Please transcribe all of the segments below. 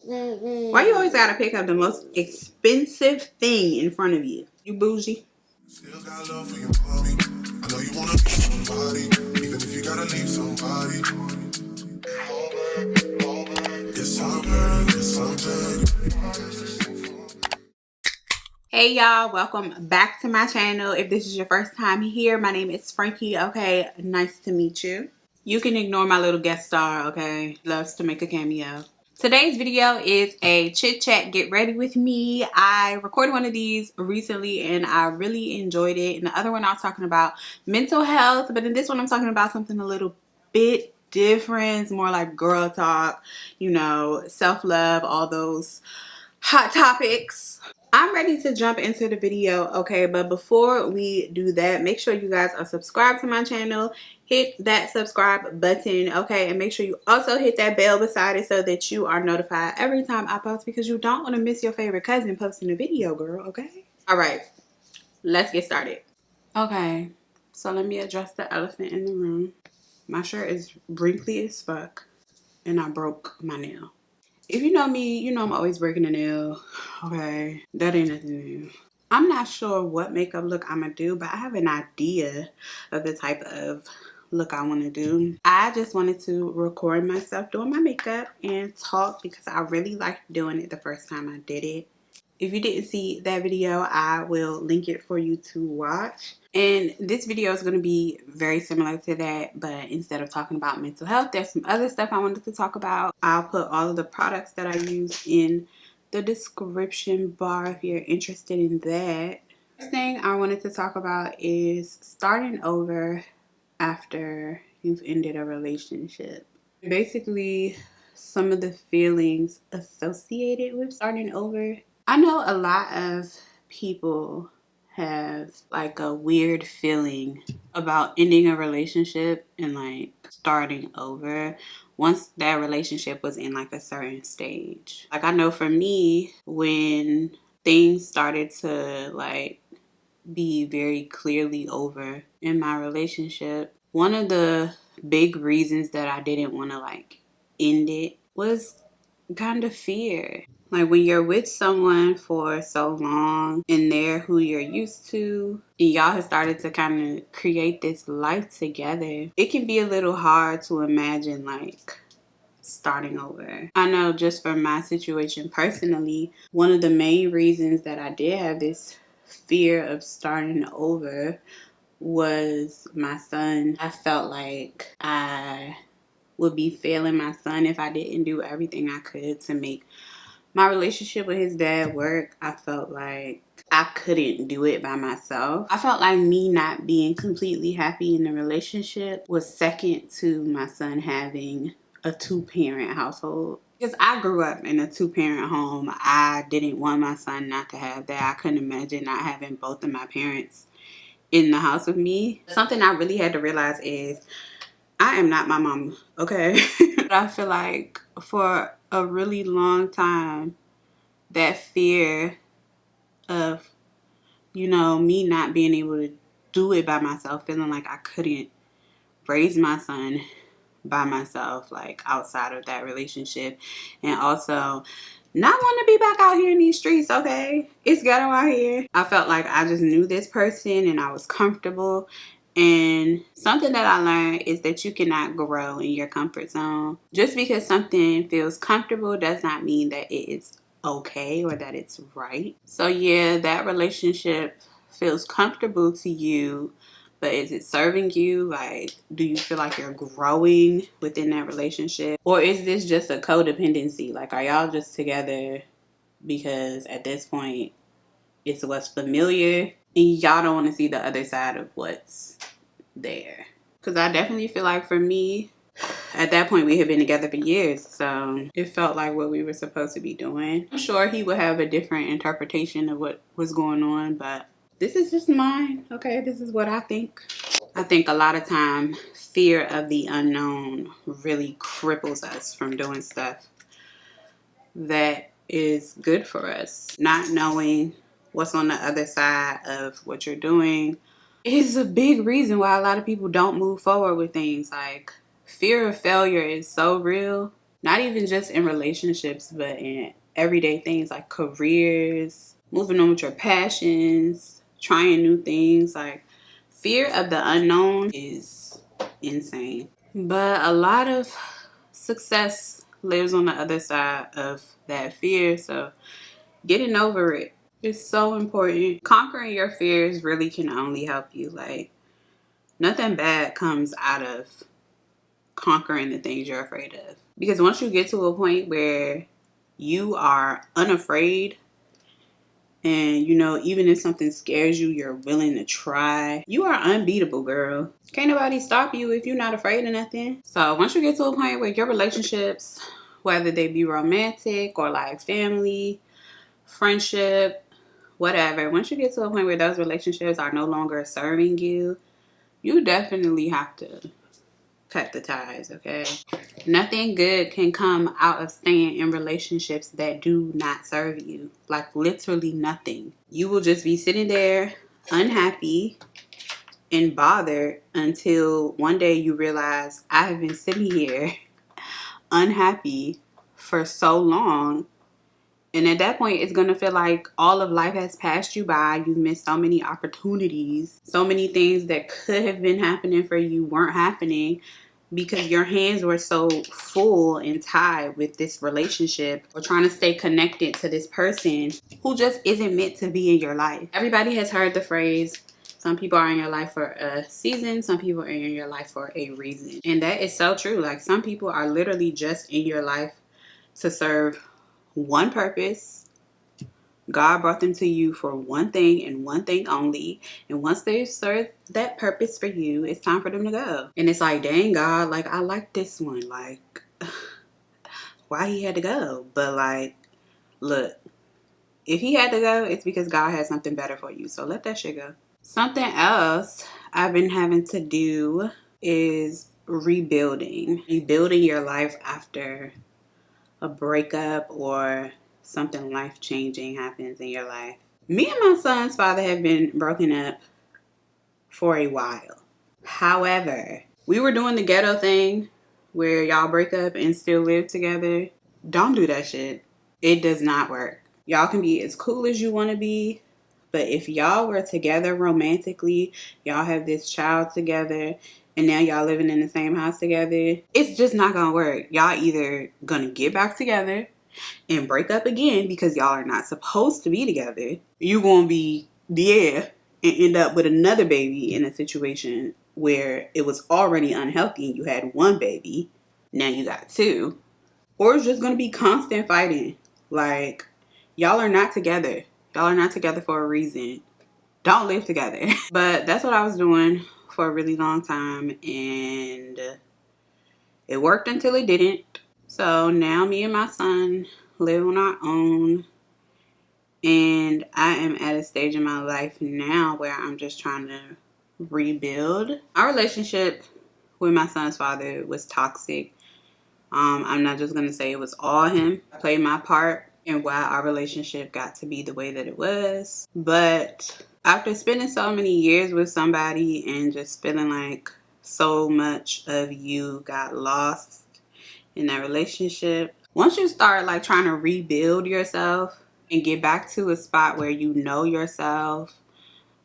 Why you always gotta pick up the most expensive thing in front of you? You bougie? Still got love for your mommy. I know you wanna be somebody, even if you gotta leave somebody. It's all good, it's all good. Hey y'all, welcome back to my channel. If this is your first time here, my name is Frankie. Okay, nice to meet you. You can ignore my little guest star, okay? Loves to make a cameo. Today's video is a chit chat get ready with me. I recorded one of these recently and I really enjoyed it. And the other one I was talking about mental health, but in this one I'm talking about something a little bit different. It's more like girl talk, you know, self-love, all those hot topics. I'm ready to jump into the video, okay? But before we do that, make sure you guys are subscribed to my channel. Hit that subscribe button, okay? And make sure you also hit that bell beside it so that you are notified every time I post, because you don't want to miss your favorite cousin posting a video, girl, okay? All right, let's get started. Okay, so let me address the elephant in the room. My shirt is wrinkly as fuck and I broke my nail. If you know me, you know I'm always breaking a nail. Okay, that ain't nothing new. I'm not sure what makeup look I'm gonna do, but I have an idea of the type of look I want to do. I just wanted to record myself doing my makeup and talk because I really liked doing it the first time I did it. If you didn't see that video, I will link it for you to watch. And this video is going to be very similar to that, but instead of talking about mental health, there's some other stuff I wanted to talk about. I'll put all of the products that I use in the description bar if you're interested in that. First thing I wanted to talk about is starting over after you've ended a relationship. Basically, some of the feelings associated with starting over. I know a lot of people have like a weird feeling about ending a relationship and like starting over once that relationship was in like a certain stage. Like I know for me, when things started to like be very clearly over in my relationship, one of the big reasons that I didn't want to like end it was kind of fear. Like when you're with someone for so long and they're who you're used to and y'all have started to kind of create this life together, it can be a little hard to imagine like starting over. I know just for my situation personally, one of the main reasons that I did have this fear of starting over was my son. I felt like I would be failing my son if I didn't do everything I could to make my relationship with his dad work. I felt like I couldn't do it by myself. I felt like me not being completely happy in the relationship was second to my son having a two-parent household. Because I grew up in a two-parent home. I didn't want my son not to have that. I couldn't imagine not having both of my parents in the house with me. Something I really had to realize is I am not my mama, okay? But I feel like for a really long time, that fear of, you know, me not being able to do it by myself, feeling like I couldn't raise my son by myself, like outside of that relationship, and also not want to be back out here in these streets, okay? It's ghetto out here. I felt like I just knew this person and I was comfortable. And something that I learned is that you cannot grow in your comfort zone. Just because something feels comfortable does not mean that it is okay or that it's right. So yeah, that relationship feels comfortable to you, but is it serving you? Like, do you feel like you're growing within that relationship? Or is this just a codependency? Like, are y'all just together because at this point it's what's familiar and y'all don't want to see the other side of what's there? Because I definitely feel like for me, at that point we had been together for years, so it felt like what we were supposed to be doing. I'm sure he would have a different interpretation of what was going on, but this is just mine, okay? This is what I think. I think a lot of time fear of the unknown really cripples us from doing stuff that is good for us. Not knowing what's on the other side of what you're doing is a big reason why a lot of people don't move forward with things. Like, fear of failure is so real. Not even just in relationships, but in everyday things like careers, moving on with your passions, trying new things. Like, fear of the unknown is insane. But a lot of success lives on the other side of that fear. So getting over it is so important. Conquering your fears really can only help you. Like, nothing bad comes out of conquering the things you're afraid of. Because once you get to a point where you are unafraid, and you know, even if something scares you, you're willing to try, you are unbeatable, girl. Can't nobody stop you if you're not afraid of nothing. So once you get to a point where your relationships, whether they be romantic or like family, friendship, whatever, once you get to a point where those relationships are no longer serving you, you definitely have to cut the ties, okay? Nothing good can come out of staying in relationships that do not serve you. Like, literally nothing. You will just be sitting there unhappy and bothered until one day you realize, I have been sitting here unhappy for so long. And at that point, it's going to feel like all of life has passed you by. You missed so many opportunities. So many things that could have been happening for you weren't happening because your hands were so full and tied with this relationship or trying to stay connected to this person who just isn't meant to be in your life. Everybody has heard the phrase, some people are in your life for a season, some people are in your life for a reason. And that is so true. Like, some people are literally just in your life to serve one purpose. God brought them to you for one thing and one thing only. And once they've served that purpose for you, it's time for them to go. And it's like, dang, God, like, I like this one. Like, why he had to go? But like, look, if he had to go, it's because God has something better for you. So let that shit go. Something else I've been having to do is rebuilding. Rebuilding your life after a breakup or something life-changing happens in your life. Me and my son's father have been broken up for a while. However, we were doing the ghetto thing where y'all break up and still live together. Don't do that shit. It does not work. Y'all can be as cool as you want to be, but if y'all were together romantically, y'all have this child together, and now y'all living in the same house together, it's just not gonna work. Y'all either gonna get back together and break up again because y'all are not supposed to be together. You gonna be and end up with another baby in a situation where it was already unhealthy and you had one baby, now you got two. Or it's just gonna be constant fighting. Like, y'all are not together. Y'all are not together for a reason. Don't live together. But that's what I was doing for a really long time, and it worked until it didn't. So now me and my son live on our own, and I am at a stage in my life now where I'm just trying to rebuild. Our relationship with my son's father was toxic. I'm not just gonna say it was all him. I played my part in why our relationship got to be the way that it was. But after spending so many years with somebody and just feeling like so much of you got lost in that relationship, once you start like trying to rebuild yourself and get back to a spot where you know yourself,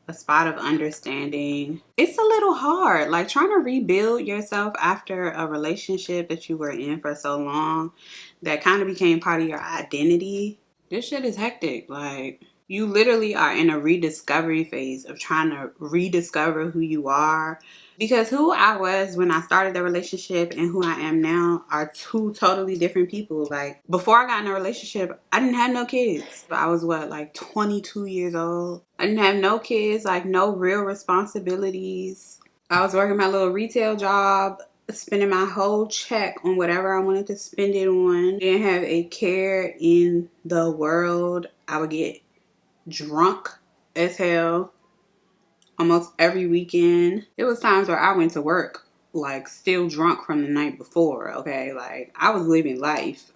a spot of understanding, it's a little hard. Like, trying to rebuild yourself after a relationship that you were in for so long that kind of became part of your identity. This shit is hectic. Like, you literally are in a rediscovery phase of trying to rediscover who you are. Because who I was when I started the relationship and who I am now are two totally different people. Like, before I got in a relationship, I didn't have no kids. I was like 22 years old. I didn't have no kids, like no real responsibilities. I was working my little retail job, spending my whole check on whatever I wanted to spend it on. Didn't have a care in the world. I would get drunk as hell almost every weekend. There was times where I went to work like still drunk from the night before, okay? Like, I was living life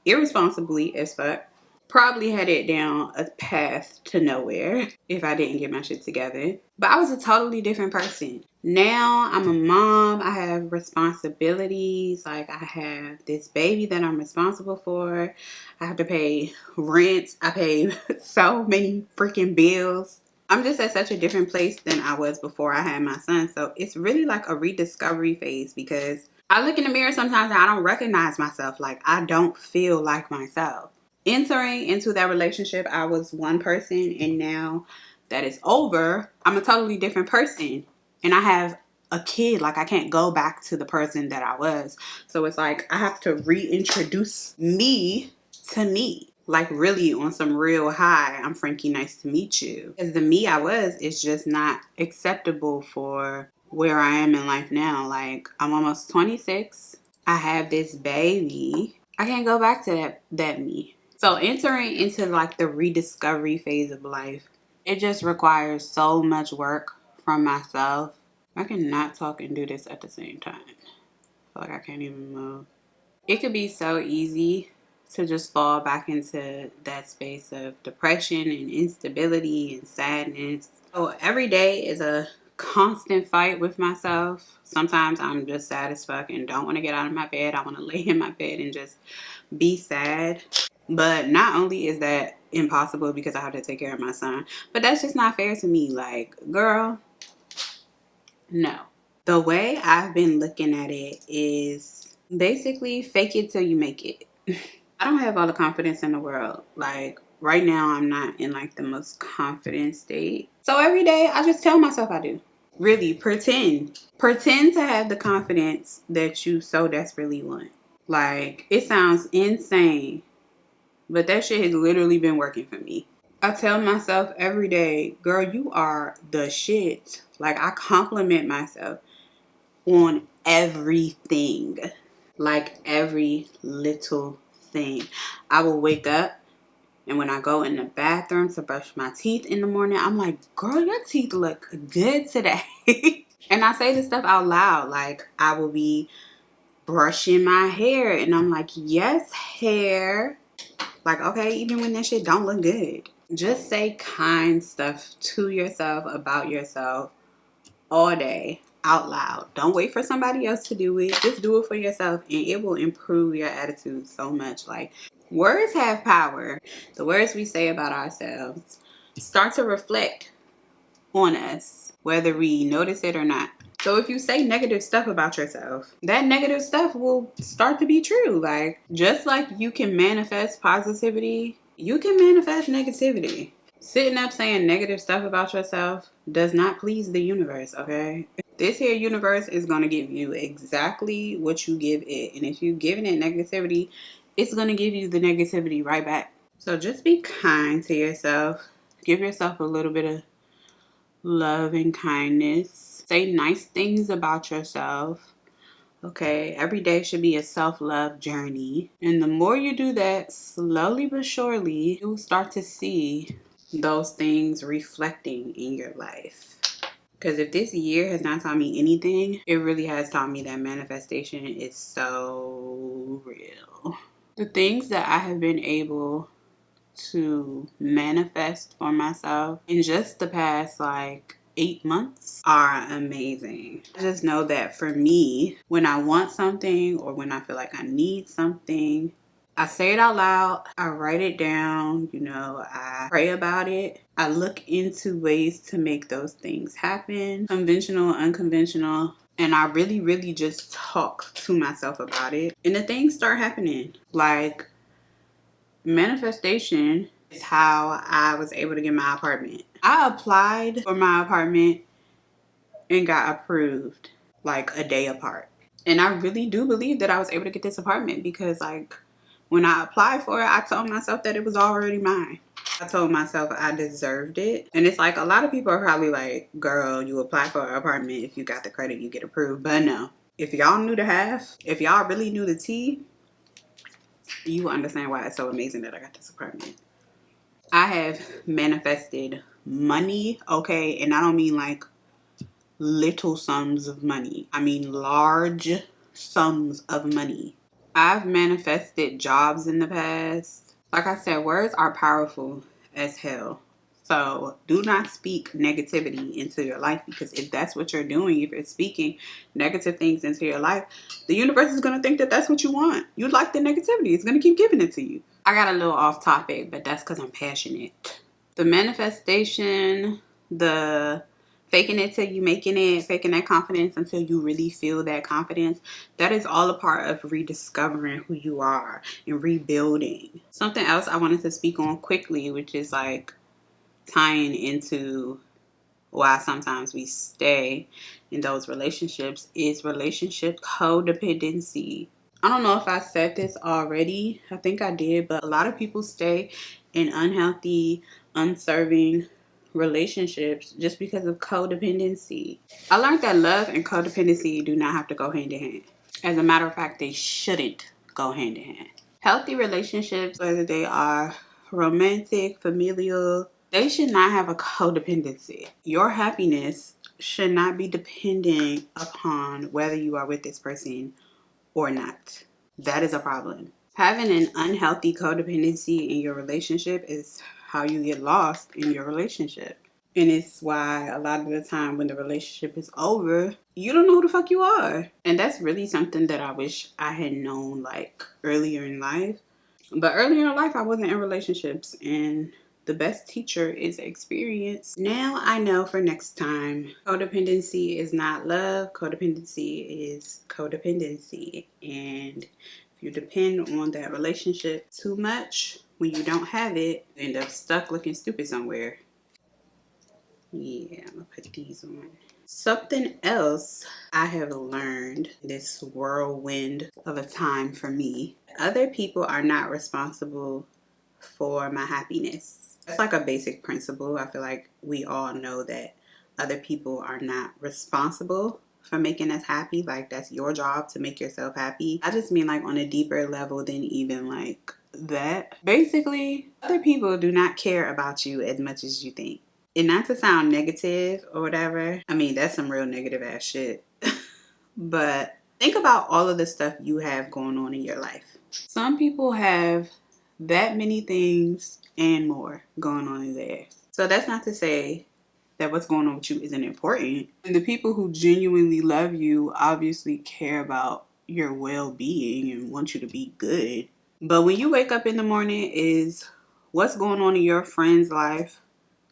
irresponsibly as fuck. probably headed down a path to nowhere if I didn't get my shit together. But I was a totally different person. Now I'm a mom. I have responsibilities. Like, I have this baby that I'm responsible for. I have to pay rent. I pay so many freaking bills. I'm just at such a different place than I was before I had my son. So it's really like a rediscovery phase, because I look in the mirror sometimes and I don't recognize myself. Like, I don't feel like myself. Entering into that relationship, I was one person, and now that it's over, I'm a totally different person. And I have a kid. Like, I can't go back to the person that I was. So it's like I have to reintroduce me to me. Like, really on some real high, I'm Frankie, nice to meet you. Because the me I was is just not acceptable for where I am in life now. Like, I'm almost 26. I have this baby. I can't go back to that me. So entering into like the rediscovery phase of life, it just requires so much work from myself. I cannot talk and do this at the same time. I feel like I can't even move. It could be so easy to just fall back into that space of depression and instability and sadness. So every day is a constant fight with myself. Sometimes I'm just sad as fuck and don't want to get out of my bed. I want to lay in my bed and just be sad. But not only is that impossible because I have to take care of my son, but that's just not fair to me. Like, girl, no. The way I've been looking at it is basically fake it till you make it. I don't have all the confidence in the world. Like, right now, I'm not in like the most confident state. So every day, I just tell myself I do. Really, pretend. Pretend to have the confidence that you so desperately want. Like, it sounds insane, but that shit has literally been working for me. I tell myself every day, girl, you are the shit. Like, I compliment myself on everything. Like, every little thing. I will wake up, and when I go in the bathroom to brush my teeth in the morning, I'm like, girl, your teeth look good today. And I say this stuff out loud. Like, I will be brushing my hair, and I'm like, yes, hair. Like, okay, even when that shit don't look good. Just say kind stuff to yourself about yourself all day out loud. Don't wait for somebody else to do it. Just do it for yourself, and it will improve your attitude so much. Like, words have power. The words we say about ourselves start to reflect on us, whether we notice it or not. So if you say negative stuff about yourself, that negative stuff will start to be true. Like, just like you can manifest positivity, you can manifest negativity. Sitting up saying negative stuff about yourself does not please the universe, okay? This here universe is going to give you exactly what you give it. And if you're giving it negativity, it's going to give you the negativity right back. So just be kind to yourself. Give yourself a little bit of love and kindness. Say nice things about yourself. Okay, every day should be a self-love journey. And the more you do that, slowly but surely, you'll start to see those things reflecting in your life. Because if this year has not taught me anything, it really has taught me that manifestation is so real. The things that I have been able to manifest for myself in just the past like 8 months are amazing. I just know that for me, when I want something or when I feel like I need something, I say it out loud, I write it down, I pray about it. I look into ways to make those things happen, conventional, unconventional, and I really, really just talk to myself about it. And the things start happening. Like, manifestation is how I was able to get my apartment. I applied for my apartment and got approved like a day apart. And I really do believe that I was able to get this apartment because, like, when I applied for it, I told myself that it was already mine. I told myself I deserved it. And it's like, a lot of people are probably like, girl, you apply for an apartment. If you got the credit, you get approved. But no. If y'all knew the half, if y'all really knew the tea, you understand why it's so amazing that I got this apartment. I have manifested money, okay? And I don't mean like little sums of money. I mean large sums of money. I've manifested jobs in the past. Like I said, words are powerful as hell. So do not speak negativity into your life, because if that's what you're doing, if you're speaking negative things into your life, the universe is going to think that that's what you want. You like the negativity. It's going to keep giving it to you. I got a little off topic, but that's because I'm passionate. The manifestation, the faking it till you making it, faking that confidence until you really feel that confidence, that is all a part of rediscovering who you are and rebuilding. Something else I wanted to speak on quickly, which is like tying into why sometimes we stay in those relationships, is relationship codependency. I don't know if I said this already. I think I did, but a lot of people stay in unhealthy, unserving relationships just because of codependency. I learned that love and codependency do not have to go hand in hand. As a matter of fact, they shouldn't go hand in hand. Healthy relationships, whether they are romantic, familial, they should not have a codependency. Your happiness should not be dependent upon whether you are with this person or not. That is a problem. Having an unhealthy codependency in your relationship is how you get lost in your relationship. And it's why a lot of the time when the relationship is over, you don't know who the fuck you are. And that's really something that I wish I had known like earlier in life. But earlier in life, I wasn't in relationships, and the best teacher is experience. Now I know for next time, codependency is not love. Codependency is codependency. And if you depend on that relationship too much, when you don't have it, you end up stuck looking stupid somewhere. Yeah, I'm gonna put these on. Something else I have learned this whirlwind of a time for me: other people are not responsible for my happiness. That's like a basic principle. I feel like we all know that other people are not responsible for making us happy. Like, that's your job to make yourself happy. I just mean like on a deeper level than even like that. Basically, other people do not care about you as much as you think. And not to sound negative or whatever, I mean, that's some real negative ass shit. But think about all of the stuff you have going on in your life. Some people have that many things and more going on in theirs. So that's not to say that what's going on with you isn't important. And the people who genuinely love you obviously care about your well-being and want you to be good. But when you wake up in the morning, is what's going on in your friend's life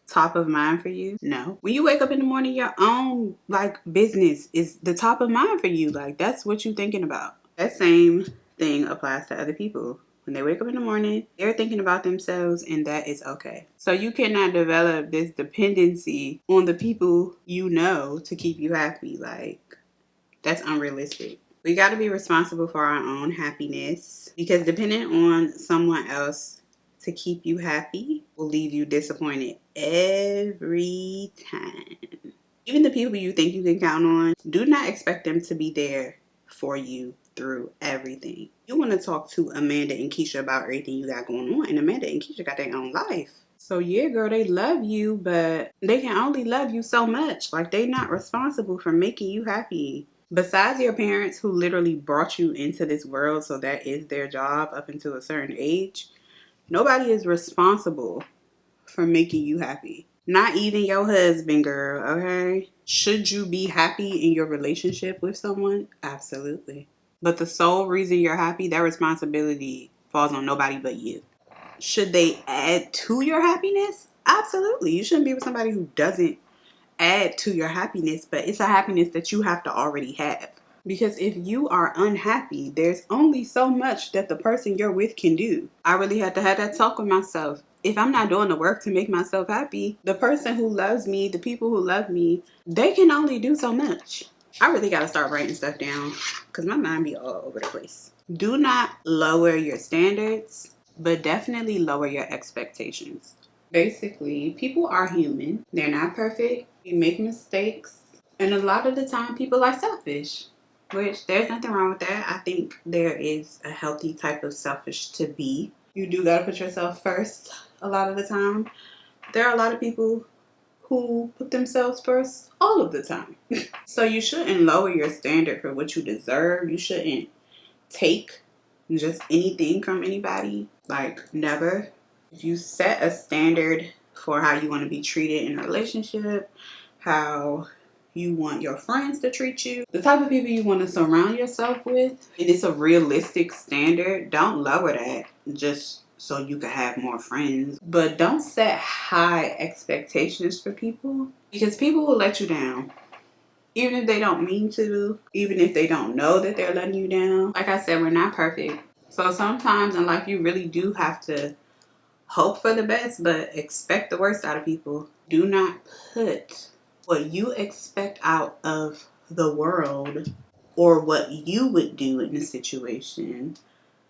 top of mind for you? No. When you wake up in the morning, your own like business is the top of mind for you. Like, that's what you're thinking about. That same thing applies to other people. When they wake up in the morning, they're thinking about themselves, and that is okay. So you cannot develop this dependency on the people you know to keep you happy. Like, that's unrealistic. We got to be responsible for our own happiness, because depending on someone else to keep you happy will leave you disappointed every time. Even the people you think you can count on, do not expect them to be there for you through everything. You want to talk to Amanda and Keisha about everything you got going on, and Amanda and Keisha got their own life. So yeah, girl, they love you, but they can only love you so much. Like, they not responsible for making you happy. Besides your parents, who literally brought you into this world, so that is their job up until a certain age, nobody is responsible for making you happy. Not even your husband, girl, okay? Should you be happy in your relationship with someone? Absolutely. But the sole reason you're happy, that responsibility falls on nobody but you. Should they add to your happiness? Absolutely. You shouldn't be with somebody who doesn't add to your happiness, but it's a happiness that you have to already have. Because if you are unhappy, there's only so much that the person you're with can do. I really had to have that talk with myself. If I'm not doing the work to make myself happy, the person who loves me, the people who love me, they can only do so much. I really got to start writing stuff down, because my mind be all over the place. Do not lower your standards, but definitely lower your expectations. Basically, people are human. They're not perfect. You make mistakes. And a lot of the time, people are selfish, which there's nothing wrong with that. I think there is a healthy type of selfish to be. You do got to put yourself first a lot of the time. There are a lot of people who put themselves first all of the time. So you shouldn't lower your standard for what you deserve. You shouldn't take just anything from anybody. Like, never. If you set a standard for how you want to be treated in a relationship, how you want your friends to treat you, the type of people you want to surround yourself with, and it's a realistic standard, don't lower that just so you can have more friends. But don't set high expectations for people, because people will let you down. Even if they don't mean to, even if they don't know that they're letting you down. Like I said, we're not perfect. So sometimes in life you really do have to hope for the best, but expect the worst out of people. Do not put what you expect out of the world, or what you would do in a situation,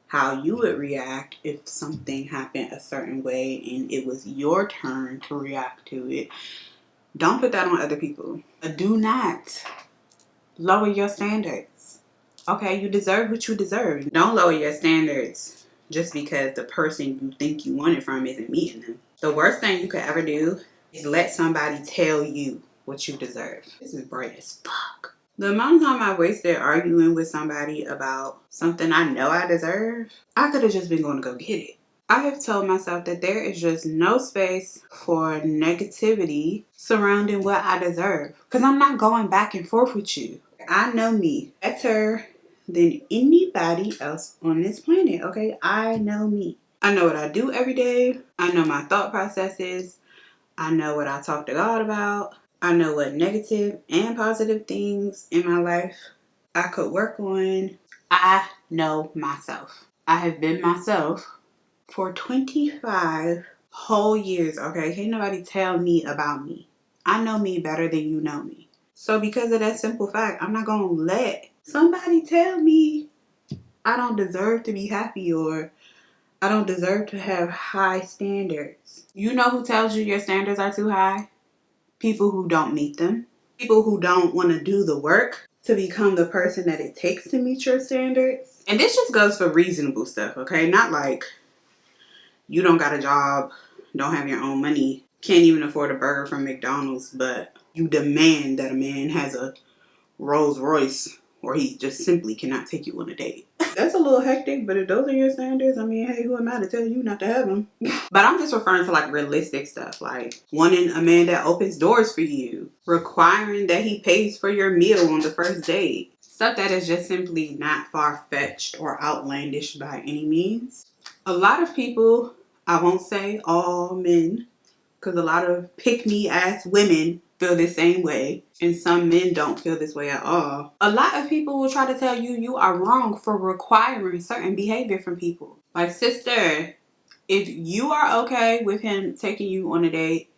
how you would react if something happened a certain way and it was your turn to react to it. Don't put that on other people. Do not lower your standards. Okay, you deserve what you deserve. Don't lower your standards just because the person you think you want it from isn't meeting them. The worst thing you could ever do is let somebody tell you what you deserve. This is bright as fuck. The amount of time I wasted arguing with somebody about something I know I deserve, I could have just been going to go get it. I have told myself that there is just no space for negativity surrounding what I deserve. Because I'm not going back and forth with you. I know me better than anybody else on this planet, okay? I know me. I know what I do every day. I know my thought processes. I know what I talk to God about. I know what negative and positive things in my life I could work on. I know myself. I have been myself for 25 whole years, okay? Can't nobody tell me about me. I know me better than you know me. So because of that simple fact, I'm not going to let somebody tell me I don't deserve to be happy, or I don't deserve to have high standards. You know who tells you your standards are too high? People who don't meet them. People who don't want to do the work to become the person that it takes to meet your standards. And this just goes for reasonable stuff, okay? Not like you don't got a job, don't have your own money, can't even afford a burger from McDonald's, but you demand that a man has a Rolls Royce, or he just simply cannot take you on a date. That's a little hectic, but if those are your standards, I mean, hey, who am I to tell you not to have them? But I'm just referring to like realistic stuff, like wanting a man that opens doors for you, requiring that he pays for your meal on the first date. Stuff that is just simply not far-fetched or outlandish by any means. A lot of people, I won't say all men, because a lot of pick-me-ass women feel the same way, and some men don't feel this way at all. A lot of people will try to tell you you are wrong for requiring certain behavior from people. Like, sister, if you are okay with him taking you on a date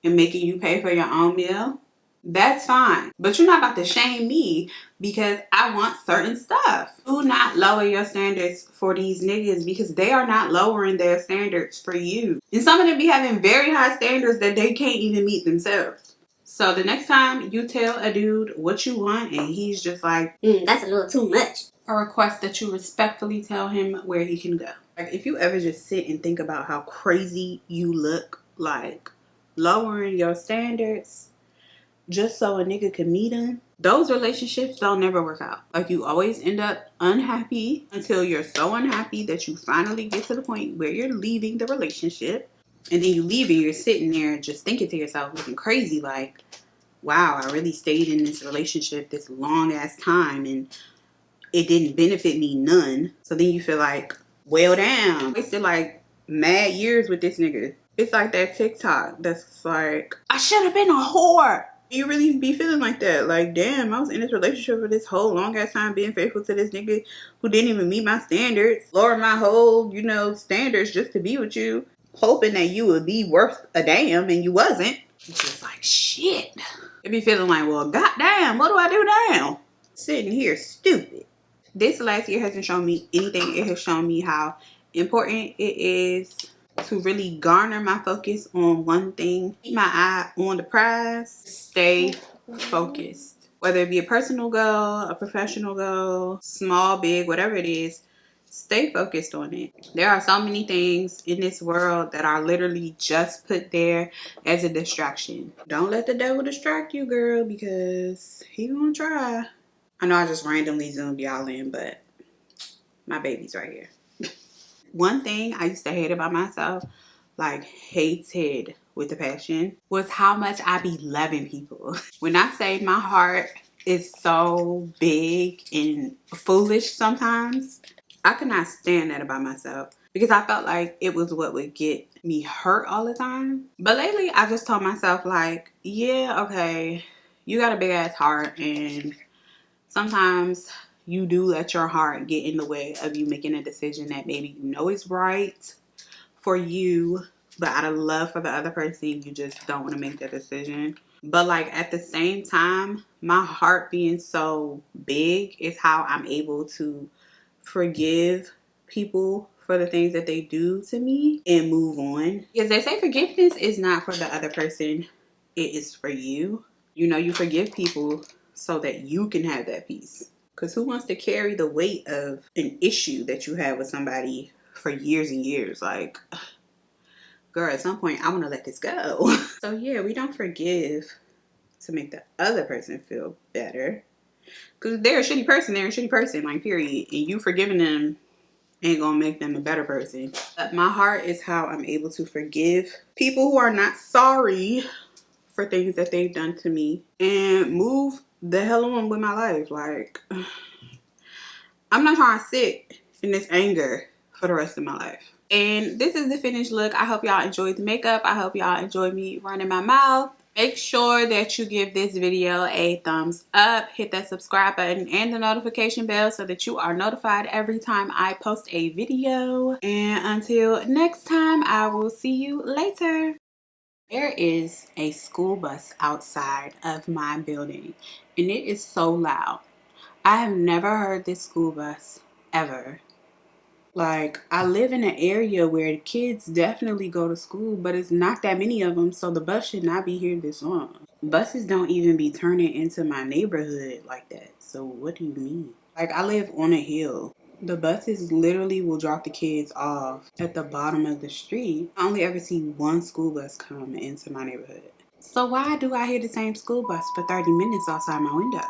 and making you pay for your own meal, that's fine. But you're not about to shame me because I want certain stuff. Do not lower your standards for these niggas, because they are not lowering their standards for you. And some of them be having very high standards that they can't even meet themselves. So the next time you tell a dude what you want and he's just like, that's a little too much, a request that you respectfully tell him where he can go. Like, if you ever just sit and think about how crazy you look, like lowering your standards just so a nigga can meet him, those relationships don't never work out. Like, you always end up unhappy until you're so unhappy that you finally get to the point where you're leaving the relationship. And then you leave and you're sitting there just thinking to yourself, looking crazy, like, wow, I really stayed in this relationship this long ass time and it didn't benefit me none. So then you feel like, well, damn, I wasted like mad years with this nigga. It's like that TikTok that's like, I should have been a whore. You really be feeling like that. Like, damn, I was in this relationship for this whole long ass time being faithful to this nigga who didn't even meet my standards. Lower my whole, standards just to be with you. Hoping that you would be worth a damn, and you wasn't. It's just like, shit. It be feeling like, well, goddamn, what do I do now? Sitting here stupid. This last year hasn't shown me anything. It has shown me how important it is to really garner my focus on one thing. Keep my eye on the prize. Stay focused. Whether it be a personal goal, a professional goal, small, big, whatever it is, stay focused on it. There are so many things in this world that are literally just put there as a distraction. Don't let the devil distract you, girl, because he gonna try. I know I just randomly zoomed y'all in, but my baby's right here. One thing I used to hate about myself, like hated with a passion, was how much I be loving people. When I say my heart is so big and foolish sometimes, I could not stand that about myself because I felt like it was what would get me hurt all the time. But lately, I just told myself, like, yeah, okay, you got a big ass heart, and sometimes you do let your heart get in the way of you making a decision that maybe you know is right for you, but out of love for the other person, you just don't want to make that decision. But like at the same time, my heart being so big is how I'm able to forgive people for the things that they do to me and move on. Because they say forgiveness is not for the other person, it is for you. You know, you forgive people so that you can have that peace. Because who wants to carry the weight of an issue that you have with somebody for years and years? Like, girl, at some point, I want to let this go. So, yeah, we don't forgive to make the other person feel better. Because they're a shitty person, like, period. And you forgiving them ain't gonna make them a better person. But my heart is how I'm able to forgive people who are not sorry for things that they've done to me and move the hell on with my life. Like, I'm not trying to sit in this anger for the rest of my life. And this is the finished look. I hope y'all enjoyed the makeup. I hope y'all enjoyed me running my mouth. Make sure that you give this video a thumbs up, hit that subscribe button and the notification bell so that you are notified every time I post a video. And until next time, I will see you later. There is a school bus outside of my building and it is so loud. I have never heard this school bus ever. Like, I live in an area where kids definitely go to school, but it's not that many of them, so the bus should not be here this long. Buses don't even be turning into my neighborhood like that. So what do you mean? Like, I live on a hill. The buses literally will drop the kids off at the bottom of the street. I only ever see one school bus come into my neighborhood. So why do I hear the same school bus for 30 minutes outside my window?